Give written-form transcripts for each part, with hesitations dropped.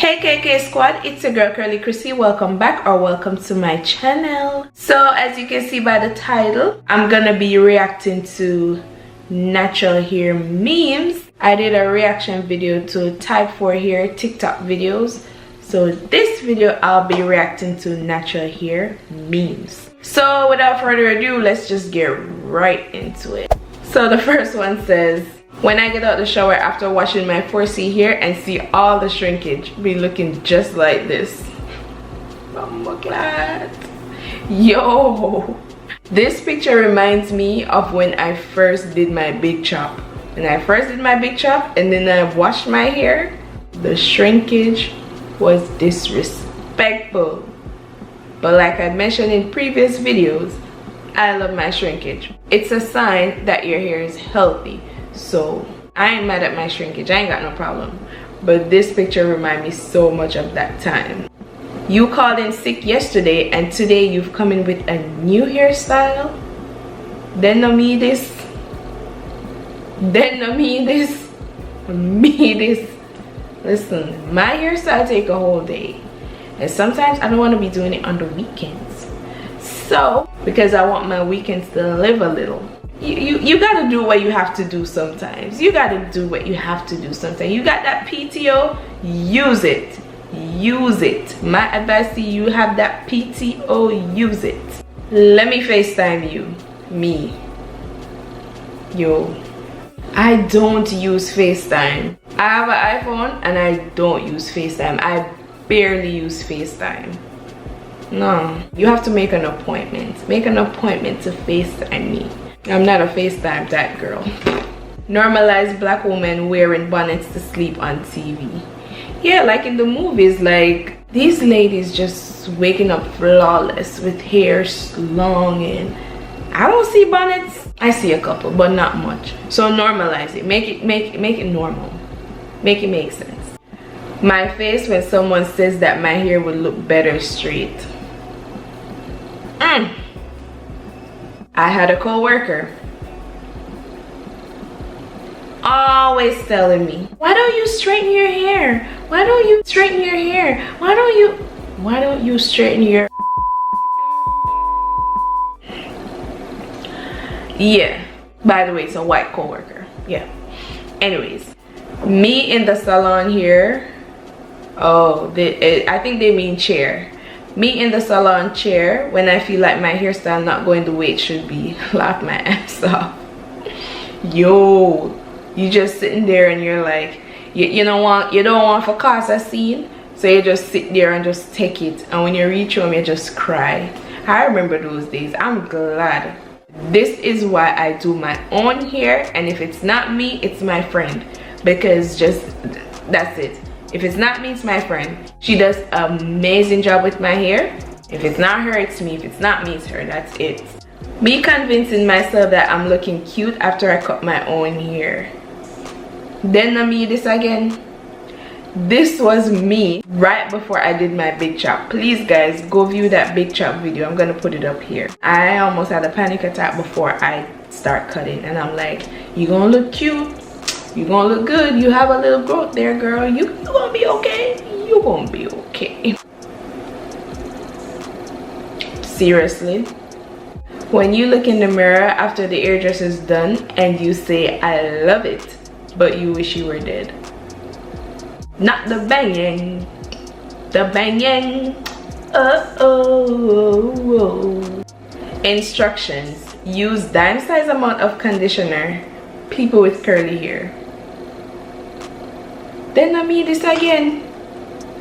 Hey KK squad, it's your girl Kurly Krissy. Welcome back or welcome to my channel. So as you can see by the title, I'm gonna be reacting to natural hair memes. I did a reaction video to type 4 hair TikTok videos. So this video I'll be reacting to natural hair memes. So without further ado, let's just get right into it. So the first one says, when I get out the shower after washing my 4C hair and see all the shrinkage, be looking just like this. Oh my god. Yo, this picture reminds me of when I first did my big chop. When I first did my big chop and then I washed my hair, the shrinkage was disrespectful. But like I mentioned in previous videos, I love my shrinkage. It's a sign that your hair is healthy. So I ain't mad at my shrinkage, I ain't got no problem. But this picture reminds me so much of that time. You called in sick yesterday and today you've come in with a new hairstyle? Then no me this. Then no me this. Me this. Listen, my hairstyle take a whole day. And sometimes I don't want to be doing it on the weekends. So, because I want my weekends to live a little. You gotta do what you have to do sometimes. You gotta do what you have to do sometimes. You got that PTO, use it. Use it. My advice to you, have that PTO, use it. Let me FaceTime you. Me. Yo. I don't use FaceTime. I have an iPhone and I don't use FaceTime. I barely use FaceTime. No. You have to make an appointment. Make an appointment to FaceTime me. I'm not a FaceTime type girl. Normalize black women wearing bonnets to sleep on TV. Yeah, like in the movies, like these ladies just waking up flawless with hair long and I don't see bonnets. I see a couple, but not much. So normalize it. Make it normal. Make it make sense. My face when someone says that my hair would look better straight. I had a co-worker always telling me, why don't you straighten your hair? Why don't you straighten your hair? Why don't you straighten your yeah, by the way, it's a white co-worker. Yeah. Anyways, me in the salon here. Oh, I think they mean chair. Me in the salon chair when I feel like my hairstyle not going the way it should be. Laugh my ass off. Yo, you just sitting there and you're like, you don't want for cause a scene, so you just sit there and just take it. And when you reach home, you just cry. I remember those days. I'm glad. This is why I do my own hair, and if it's not me, it's my friend, because that's it. If it's not me, it's my friend. She does an amazing job with my hair. If it's not her, it's me. If it's not me, it's her. That's it. Me convincing myself that I'm looking cute after I cut my own hair. Then me this again. This was me right before I did my big chop. Please guys, go view that big chop video. I'm gonna put it up here. I almost had a panic attack before I start cutting, and I'm like, you gonna look cute. You gonna look good. You have a little growth there, girl. You gonna be okay. You gonna be okay. Seriously. When you look in the mirror after the hairdress is done and you say, I love it, but you wish you were dead. Not the banging. The banging. Oh. Instructions. Use dime size amount of conditioner. People with curly hair. Then I mean this again.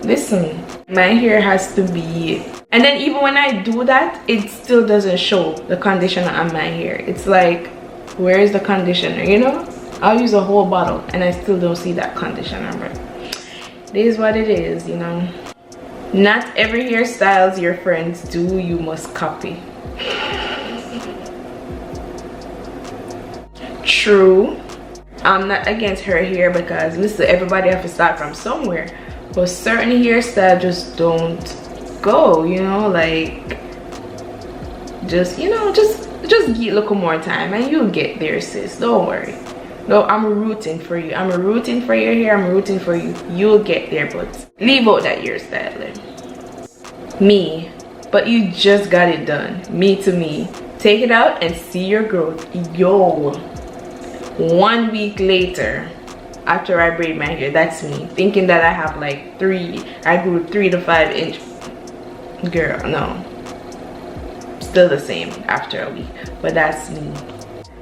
Listen, my hair has to be, and then even when I do that, it still doesn't show the conditioner on my hair. It's like, where is the conditioner, you know? I'll use a whole bottle and I still don't see that conditioner, but it is what it is, you know. Not every hairstyles your friends do, you must copy. True. I'm not against her hair because listen, everybody have to start from somewhere, but certain hairstyles just don't go, you know, like just, you know, just give a little more time and you'll get there, sis. Don't worry. No, I'm rooting for you. I'm rooting for your hair. I'm rooting for you. You'll get there, but leave out that hairstyling. Me, but you just got it done. Me to me. Take it out and see your growth. Yo, 1 week later, after I braid my hair, that's me. Thinking that I have like I grew 3 to 5 inch. Girl, no. Still the same after a week, but that's me.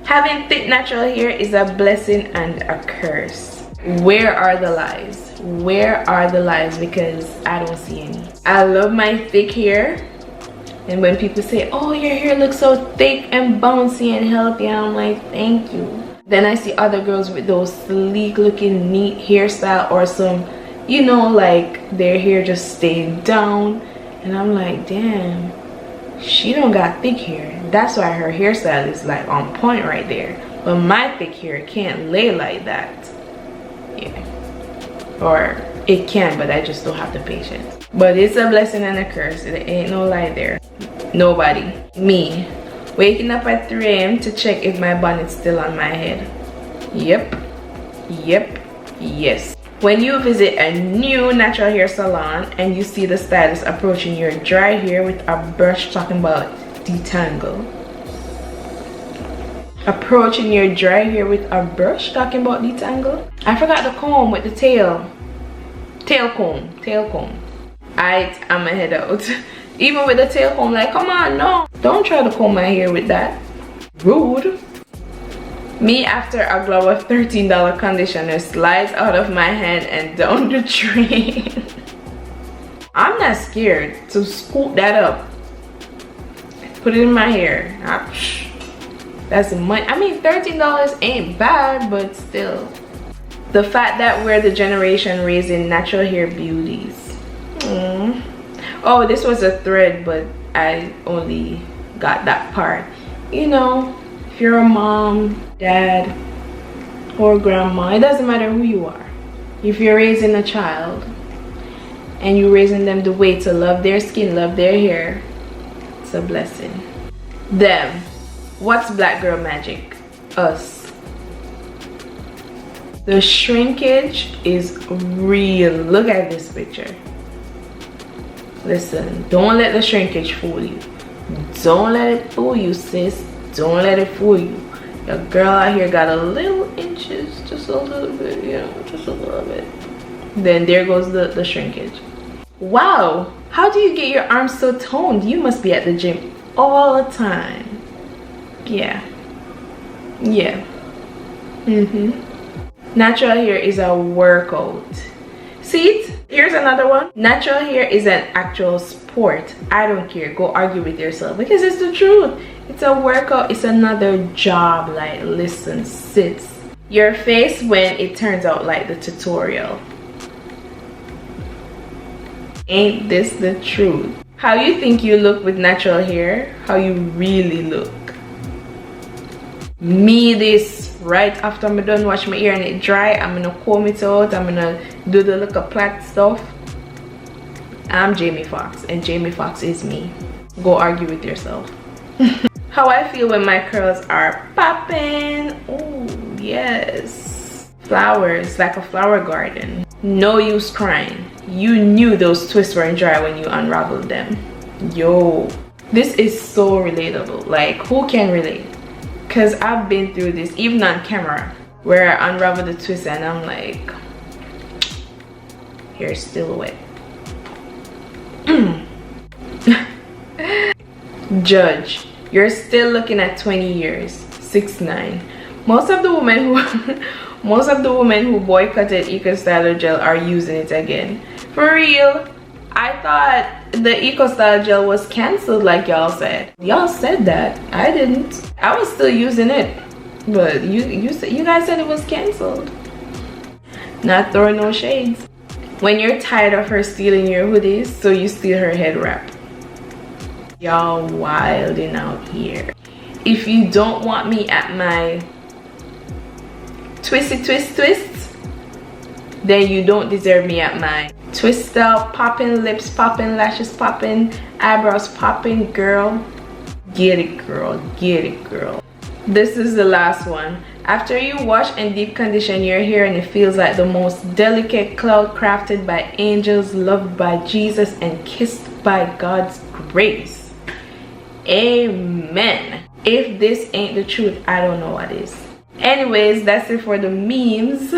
Having thick natural hair is a blessing and a curse. Where are the lies? Where are the lies? Because I don't see any. I love my thick hair, and when people say, oh, your hair looks so thick and bouncy and healthy, I'm like, thank you. Then I see other girls with those sleek looking neat hairstyle, or some, you know, like their hair just stayed down, and I'm like, damn, she don't got thick hair. That's why her hairstyle is like on point right there. But my thick hair can't lay like that. Yeah. Or it can, but I just don't have the patience. But it's a blessing and a curse. There ain't no lie there. Nobody. Me. Waking up at 3 AM to check if my bonnet's still on my head. Yep. Yep. Yes. When you visit a new natural hair salon and you see the stylist approaching your dry hair with a brush talking about detangle. Approaching your dry hair with a brush talking about detangle. I forgot the comb with the tail. Tail comb. I'm gonna head out. Even with the tail comb, like, come on, no. Don't try to comb my hair with that. Rude. Me after a glow of $13 conditioner slides out of my hand and down the drain. I'm not scared to scoop that up. Put it in my hair. That's money. I mean, $13 ain't bad, but still. The fact that we're the generation raising natural hair beauties. Oh, this was a thread, but I only got that part. You know, if you're a mom, dad, or grandma, it doesn't matter who you are. If you're raising a child and you're raising them the way to love their skin, love their hair, it's a blessing. Them. What's black girl magic? Us. The shrinkage is real. Look at this picture. Listen, don't let the shrinkage fool you. Don't let it fool you, sis. Don't let it fool you. Your girl out here got a little inches, just a little bit, you know, just a little bit. Then there goes the shrinkage. Wow, how do you get your arms so toned? You must be at the gym all the time. Yeah. Natural hair is a workout. See it? Here's another one. Natural hair is an actual sport. I don't care. Go argue with yourself because it's the truth. It's a workout. It's another job. Like, listen, sis. Your face when it turns out like the tutorial. Ain't this the truth? How you think you look with natural hair, how you really look. Me this right after I'm done wash my hair and it dry, I'm gonna comb it out, I'm gonna do the little plait stuff. I'm Jamie Foxx and Jamie Foxx is me. Go argue with yourself. How I feel when my curls are popping. Oh yes. Flowers, like a flower garden. No use crying. You knew those twists weren't dry when you unraveled them. Yo, this is so relatable. Like, who can relate? Because I've been through this, even on camera, where I unravel the twist and I'm like, hair's still wet. Judge, you're still looking at 20 years, 6'9". Most of the women who boycotted Eco Styler Gel are using it again. For real, I thought the Eco Styler Gel was cancelled like y'all said. Y'all said that. I didn't. I was still using it. But you guys said it was cancelled. Not throwing no shades. When you're tired of her stealing your hoodies, so you steal her head wrap. Y'all wilding out here. If you don't want me at my twisty twists, then you don't deserve me at my twist out, popping, lips popping, lashes popping, eyebrows popping. Girl, get it, girl, get it, girl. This is the last one. After you wash and deep condition your hair and it feels like the most delicate cloud crafted by angels, loved by Jesus, and kissed by God's grace. Amen. If this ain't the truth, I don't know what is. Anyways, that's it for the memes.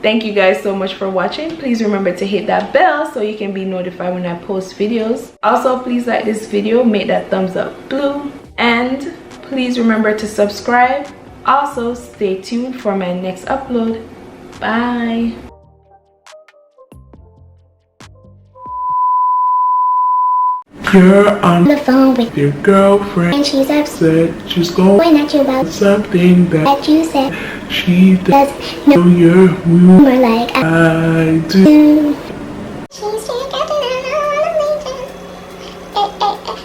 Thank you guys so much for watching. Please remember to hit that bell so you can be notified when I post videos. Also, please like this video, make that thumbs up blue, and please remember to subscribe. Also, stay tuned for my next upload. Bye. You're on the phone with your girlfriend and she's upset. She's going at you about something that you said. She doesn't know your rumor like I do. She's still getting it all amazing.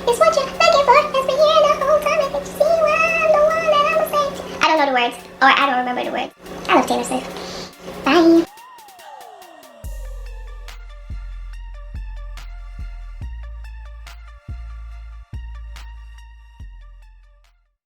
It's what you're looking for. It's been here the whole time. If you see what I'm the one that I was saying. I don't know the words, or I don't remember the words. I love Taylor Swift. Bye.